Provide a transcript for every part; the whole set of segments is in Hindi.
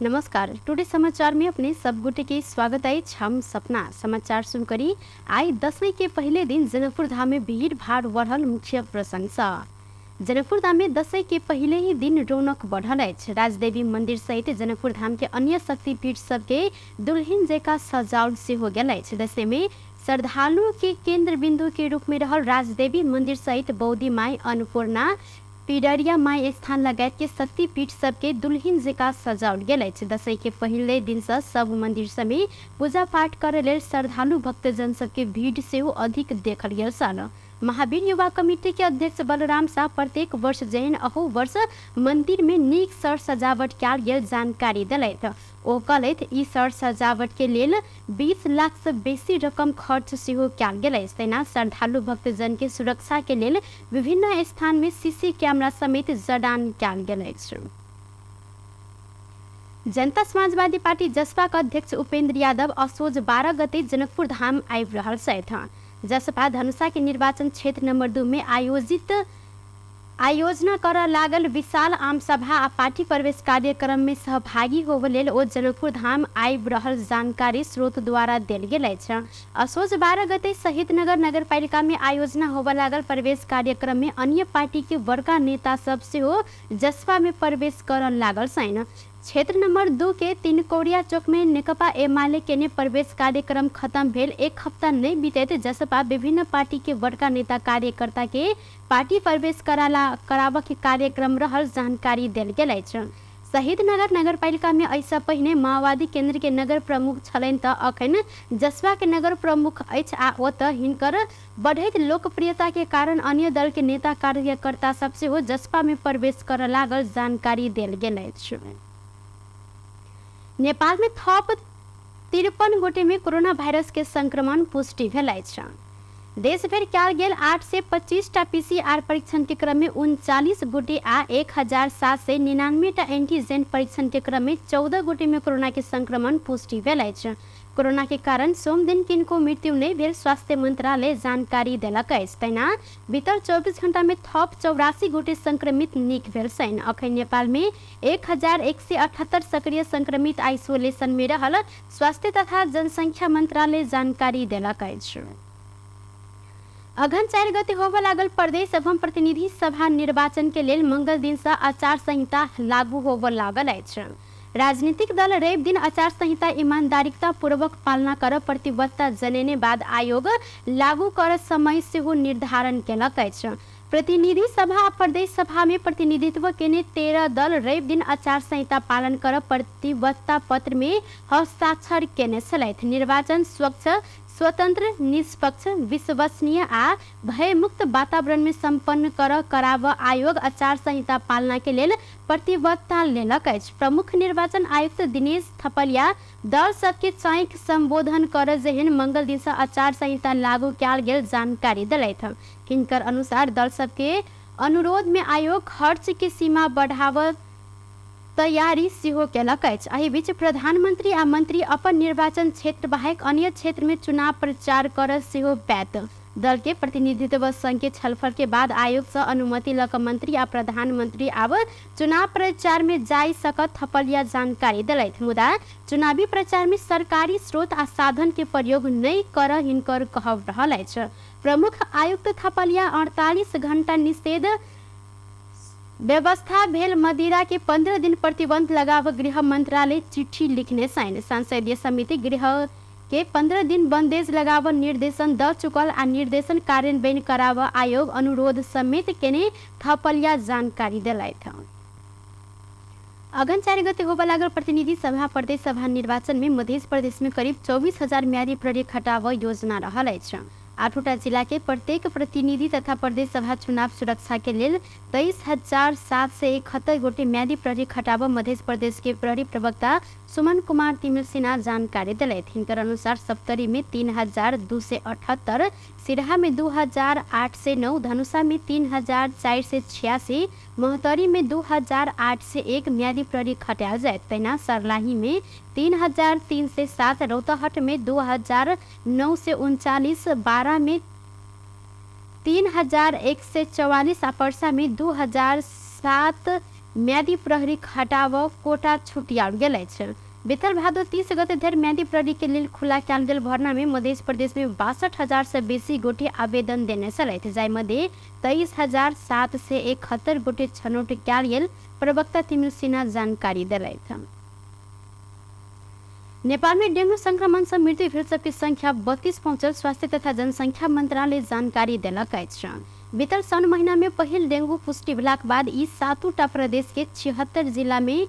नमस्कार। टुडे समाचार में अपने सब गुटे के स्वागत है। हम सपना समाचार सुन करी आई दसवीं के पहले दिन जनकपुर धाम में भीड़ भाड़ बढ़ल मुख्य प्रशंसा। जनकपुर धाम में दसवीं के पहले ही दिन रौनक बढ़ल है। राजदेवी मंदिर सहित जनकपुर धाम के अन्य शक्तिपीठ सबके दुल्हन जैका सजावट से हो गया है। दसवीं में श्रद्धालुओं के केंद्र बिंदु के रूप में रहल राजदेवी मंदिर सहित बौद्धी माई, अन्नपूर्णा, पिडरिया माई स्थान लगायत के शक्तिपीठ सबके दुल्हन जैका सजावल गेल अछि। दसवीं के पहले दिन से सब मंदिर सब में पूजा पाठ करे लेल श्रद्धालु भक्तजन सबके भीड़ से अधिक देखल गेल सन। महावीर युवा कमेटी के अध्यक्ष बलराम शाह प्रत्येक वर्ष जैन अहू वर्ष मंदिर में नीक सर सजावट कयल गेल जानकारी दिलथि। ओ कहलथि ई सर सजावट के लेल 20 लाख से बेसी रकम खर्च सेहो कयल गेल अछि। तहिना श्रद्धालु भक्तजन के सुरक्षा के लेल विभिन्न स्थान में सीसी कैमरा समेत जड़ान कयल गेल अछि। जनता समाजवादी पार्टी जसपा का अध्यक्ष उपेंद्र यादव असोज 12 गते जनकपुर धाम आबि रहल छथि। जसपा धनुषा के निर्वाचन क्षेत्र नंबर 2 में आयोजना कर लागल विशाल आम सभा आ पार्टी प्रवेश कार्यक्रम में सहभागी होबे लेल ओ जनकपुर धाम आबि रहल जानकारी स्रोत द्वारा देल गेल अछि। असोज 12 गते शहीद नगर नगरपालिका में आयोजना होबे लागल प्रवेश कार्यक्रम में अन्य पार्टी के बड़का नेता सब सेहो जसपा में प्रवेश कर लागल छन्। क्षेत्र नंबर 2 के तीनकोरिया चौक में नेकपा एमाले के ने प्रवेश कार्यक्रम खत्म भेल एक हफ्ता नहीं बीतैत जसपा विभिन्न पार्टी के बड़का नेता कार्यकर्ता के पार्टी प्रवेश कराब के कार्यक्रम रहल जानकारी देल गेल अछि। शहीद नगर नगरपालिका में ऐसा पहिने माओवादी केंद्र के नगर प्रमुख छलनि त अखन जसपा के नगर प्रमुख अछि आ ओत हिनकर बढ़ैत लोकप्रियता के कारण अन्य दल के नेता कार्यकर्ता सब सेहो जसपा में प्रवेश कर लागल जानकारी देल गेल अछि। नेपाल में थप 53 गोटे में कोरोना वायरस के संक्रमण पुष्टि भेल अछि। देश भर कयल गेल 825 टा पीसीआर परीक्षण के क्रम में 39 गोटे आ 1799 टा एंटीजेन परीक्षण के क्रम में 14 गोटे में कोरोना के संक्रमण पुष्टि भेल अछि। कोरोना के कारण सोम दिन किनको मृत्यु नहीं भेल स्वास्थ्य मंत्रालय जानकारी देलक अछि। तहिना बीतल 24 घंटा में थप 84 गोटे संक्रमित नीक भेल छनि। अखन नेपाल में 1178 सक्रिय संक्रमित आइसोलेशन में रहल स्वास्थ्य तथा जनसंख्या मंत्रालय जानकारी देलक अछि। अघन 4 गते होबे लागल प्रदेश एवं प्रतिनिधि सभा निर्वाचन के लेल मंगल दिन से आचार संहिता लागू होबे लागल अछि। राजनीतिक दल रवि दिन आचार संहिता ईमानदारीता पूर्वक पालना कर प्रतिबद्धता जनेने बाद आयोग लागू कर समय से हो निर्धारण केलक अछि। प्रतिनिधि सभा प्रदेश सभा में प्रतिनिधित्व केने 13 दल रवि दिन आचार संहिता पालन कर प्रतिबद्धता पत्र में हस्ताक्षर केने छलथि। निर्वाचन स्वच्छ, स्वतंत्र, निष्पक्ष, विश्वसनीय आ भयमुक्त वातावरण में संपन्न कराब आयोग आचार संहिता पालना के लेल प्रतिबद्धता लेलक अछि। प्रमुख निर्वाचन आयुक्त दिनेश थपलिया दल सबके चाइक संबोधन कर जेहन मंगल दिन से आचार संहिता लागू कयल गेल जानकारी दिलथि। हिनकर अनुसार दल सबके अनुरोध में आयोग खर्च के सीमा बढ़ाव तैयारी सेहो केलक अछि। एहि बीच प्रधानमंत्री आ मंत्री अपन निर्वाचन क्षेत्र बाहेक अन्य क्षेत्र में चुनाव प्रचार कर सेहो पैत। दल के प्रतिनिधित्व संघ के छलफल के बाद आयोग से अनुमति लक मंत्री आ प्रधानमंत्री आब चुनाव प्रचार में जाय सकत थपलिया जानकारी दिलथि। मुदा चुनावी प्रचार में सरकारी स्रोत आ साधन के प्रयोग नहीं कर हिनकर कहब रहल अछि। प्रमुख आयुक्त थपलिया 48 घंटा निषेध व्यवस्था भेल मदिरा के 15 दिन प्रतिबंध लगाव गृह मंत्रालय चिट्ठी लिखने छनि। संसदीय समिति गृह के 15 दिन बंदेज लगाव निर्देशन द चुकल आ निर्देशन कार्यान्वयन कराव आयोग अनुरोध समेत केने थपलिया जानकारी दिलथि। अघन 4 गते होबे लागल प्रतिनिधि सभा प्रदेश सभा निर्वाचन में मध्य प्रदेश में करीब 24,000 म्यादी प्रहरी खटाव योजना रहल अछि। 8टा जिला के प्रत्येक प्रतिनिधि तथा प्रदेश सभा चुनाव सुरक्षा के लेल 23,771 गोटे म्यादी प्रहरी खटाव मध्य प्रदेश के प्रहरी प्रवक्ता सुमन कुमार तिमिल सिन्हा जानकारी दिलथि। हिनकर अनुसार सप्तरी में 3,278, सिरहा में 2,809, धनुषा में 3,486, मोहतरी में 2,801 म्यादी प्रहरी खटायल जाए। तहिना सरलाही में 3,307, रौतहट में 2,939, बारा में 3,144 आ परसा में 2,007 म्यादी प्रहरी हटाव कोटा छुटियाओल गेल अछि। बीतल भादो 30 गते धरि म्यादी प्रहरी के लेल खुला कयल गेल भर्ना में मध्य प्रदेश में 62,000 से बेसी गोटे आवेदन देने छलथि, जाहि मध्ये 23,771 गोटे छनौट कयल गेल। प्रवक्ता तिमिल सिन्हा जानकारी देलथि। नेपाल में डेंगू संक्रमण से मृत्यु भेल सबके संख्या 32 पहुंचल। स्वास्थ्य तथा जनसंख्या मंत्रालय जानकारी देलक अछि। बीतल साउन महीना में पहिल डेंगू पुष्टि भेलाक बाद ई 7टा प्रदेश के 76 जिला में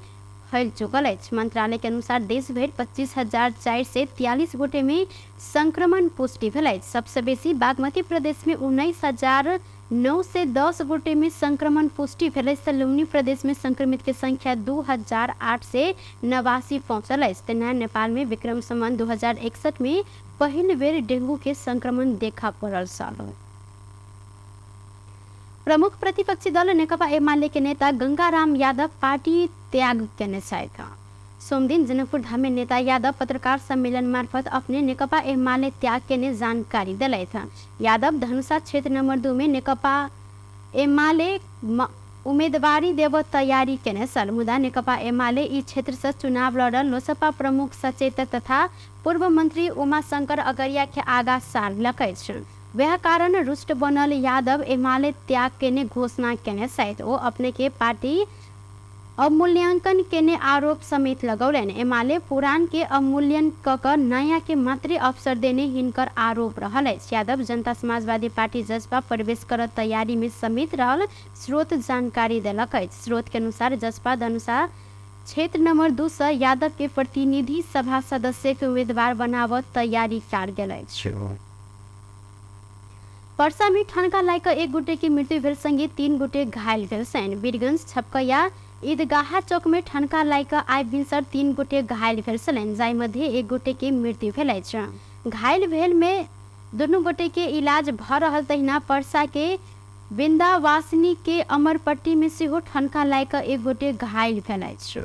फैल चुकल अछि। मंत्रालय के अनुसार देश भर 25,443 गोटे में संक्रमण पुष्टि भेल अछि। सबसे बेसी बागमती प्रदेश में 19,910 गोटे में संक्रमण पुष्टि भेल अछि। लुम्बिनी प्रदेश में संक्रमित के संख्या 2,889 पहुंचल अछि। तेना नेपाल में विक्रम संवत 2061 में पहिल बेर डेंगू के संक्रमण देखा पड़ल साल। प्रमुख प्रतिपक्षी दल नेकपा एमाले के नेता गंगाराम यादव पार्टी त्याग करने छथि। सोमदिन जनकपुर धाम में नेता यादव पत्रकार सम्मेलन मार्फत अपने नेकपा एमाले त्याग करने जानकारी दिलथि। यादव धनुषा क्षेत्र नंबर 2 में नेकपा एमाले उम्मीदवारी देव तैयारी केने सल, मुदा नेकपा एमाले ई क्षेत्र से चुनाव लड़ल लोसपा प्रमुख सचेतक तथा पूर्व मंत्री उमाशंकर अगरिया के आगा सारलक अछि। वह कारण रुष्ट बनल यादव एमाले त्याग केने घोषणा केने सहित वो अपने के पार्टी अवमूल्यांकन केने आरोप समेत लगौलनि। एमाले पुरान के अवमूल्यन कक नया के मात्र अवसर देने हिनकर आरोप रहल अछि। यादव जनता समाजवादी पार्टी जसपा प्रवेश कर तैयारी में समेत रहल स्रोत जानकारी देलक अछि। स्रोत के अनुसार जसपा धनुषा क्षेत्र नंबर 2 से यादव के प्रतिनिधि सभा सदस्य के उम्मीदवार बनावत तैयारी कयल गेल अछि। पर्सा में ठनका लायक एक गोटे की मृत्यु भेल संगे 3 गोटे घायल भेल छन्। वीरगंज छपकैया ईदगाह चौक में ठनका लायक आइ भिनसर 3 गोटे घायल भेल छलनि, जाहि मध्ये 1 गोटे के मृत्यु भेल अछि। घायल भेल में दुनू गोटे के इलाज भ रहल। तहिना पर्सा के बिंदावासिनी के अमरपट्टी में सेहो ठनका लायक 1 गोटे घायल भेल अछि।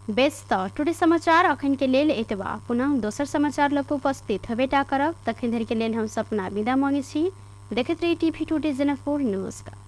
बेस त टुडे समाचार अखन के लेल एतबा। पुनः दोसर समाचार लग उपस्थित हेबेटा करब। तखन धरि के लेल हम सपना विदा मांगे छी। देखैत रही टीवी टुडे जनकपुर। नमस्कार।